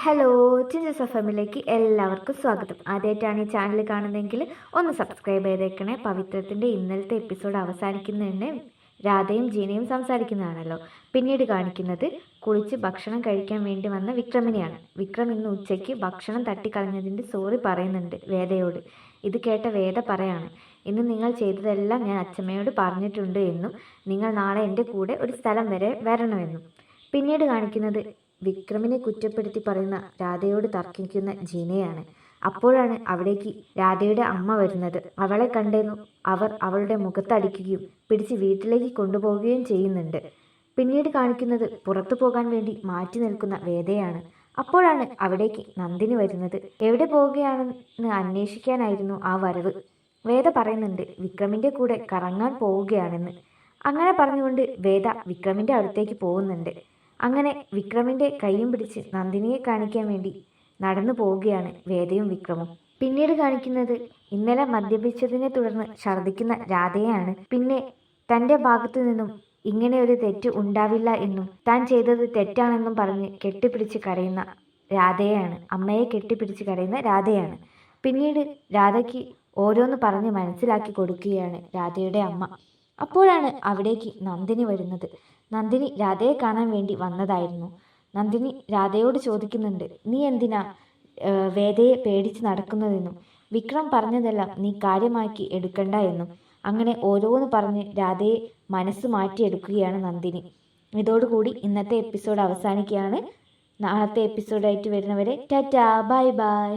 Hello, ചിഞ്ചസ് F എമ്മിലേക്ക് എല്ലാവർക്കും സ്വാഗതം. ആദ്യമായിട്ടാണ് ഈ ചാനൽ കാണുന്നതെങ്കിൽ ഒന്ന് സബ്സ്ക്രൈബ് ചെയ്തേക്കണേ. പവിത്രത്തിൻ്റെ ഇന്നലത്തെ എപ്പിസോഡ് അവസാനിക്കുന്നതന്നെ രാധയും ജീനയും സംസാരിക്കുന്നതാണല്ലോ. പിന്നീട് കാണിക്കുന്നത് കുളിച്ച് ഭക്ഷണം കഴിക്കാൻ വേണ്ടി വന്ന വിക്രമിനെയാണ്. വിക്രം ഇന്ന് ഉച്ചയ്ക്ക് ഭക്ഷണം തട്ടിക്കളഞ്ഞതിൻ്റെ സോറി പറയുന്നുണ്ട് വേദയോട്. ഇത് കേട്ട വേദ പറയാണ്, ഇന്ന് നിങ്ങൾ ചെയ്തതെല്ലാം ഞാൻ അച്ഛമ്മയോട് പറഞ്ഞിട്ടുണ്ട് എന്നും നിങ്ങൾ നാളെ എൻ്റെ കൂടെ ഒരു സ്ഥലം വരെ വരണമെന്നും. പിന്നീട് കാണിക്കുന്നത് വിക്രമിനെ കുറ്റപ്പെടുത്തി പറയുന്ന രാധയോട് തർക്കിക്കുന്ന ജീനയാണ്. അപ്പോഴാണ് അവിടേക്ക് രാധയുടെ അമ്മ വരുന്നത്. അവളെ കണ്ടെന്നു അവർ അവളുടെ മുഖത്തടിക്കുകയും പിടിച്ച് വീട്ടിലേക്ക് കൊണ്ടുപോവുകയും ചെയ്യുന്നുണ്ട്. പിന്നീട് കാണിക്കുന്നത് പുറത്തു പോകാൻ വേണ്ടി മാറ്റി നിൽക്കുന്ന വേദയാണ്. അപ്പോഴാണ് അവിടേക്ക് നന്ദിനി വരുന്നത്. എവിടെ പോവുകയാണെന്ന് അന്വേഷിക്കാനായിരുന്നു ആ വരവ്. വേദ പറയുന്നുണ്ട് വിക്രമിൻ്റെ കൂടെ കറങ്ങാൻ പോവുകയാണെന്ന്. അങ്ങനെ പറഞ്ഞുകൊണ്ട് വേദ വിക്രമിൻ്റെ അടുത്തേക്ക് പോകുന്നുണ്ട്. അങ്ങനെ വിക്രമിൻ്റെ കൈയും പിടിച്ച് നന്ദിനിയെ കാണിക്കാൻ വേണ്ടി നടന്നു പോവുകയാണ് വേദയും വിക്രമും. പിന്നീട് കാണിക്കുന്നത് ഇന്നലെ മദ്യപിച്ചതിനെ തുടർന്ന് ഛർദ്ദിക്കുന്ന രാധയെയാണ്. പിന്നെ തൻ്റെ ഭാഗത്തു നിന്നും ഇങ്ങനെ ഒരു തെറ്റ് ഉണ്ടാവില്ല എന്നും താൻ ചെയ്തത് തെറ്റാണെന്നും പറഞ്ഞ് കെട്ടിപ്പിടിച്ച് കരയുന്ന രാധയെയാണ്. അമ്മയെ കെട്ടിപ്പിടിച്ച് കരയുന്ന രാധയാണ്. പിന്നീട് രാധയ്ക്ക് ഓരോന്ന് പറഞ്ഞ് മനസ്സിലാക്കി കൊടുക്കുകയാണ് രാധയുടെ അമ്മ. അപ്പോഴാണ് അവിടേക്ക് നന്ദിനി വരുന്നത്. നന്ദിനി രാധയെ കാണാൻ വേണ്ടി വന്നതായിരുന്നു. നന്ദിനി രാധയോട് ചോദിക്കുന്നുണ്ട്, നീ എന്തിനാ വേദയെ പേടിച്ച് നടക്കുന്നതെന്നും വിക്രം പറഞ്ഞതെല്ലാം നീ കാര്യമാക്കി എടുക്കണ്ട എന്നും. അങ്ങനെ ഓരോന്ന് പറഞ്ഞ് രാധയെ മനസ്സ് മാറ്റിയെടുക്കുകയാണ് നന്ദിനി. ഇതോടുകൂടി ഇന്നത്തെ എപ്പിസോഡ് അവസാനിക്കുകയാണ്. നാളത്തെ എപ്പിസോഡായിട്ട് വരുന്നവരെ ടാറ്റാ, ബൈ ബൈ.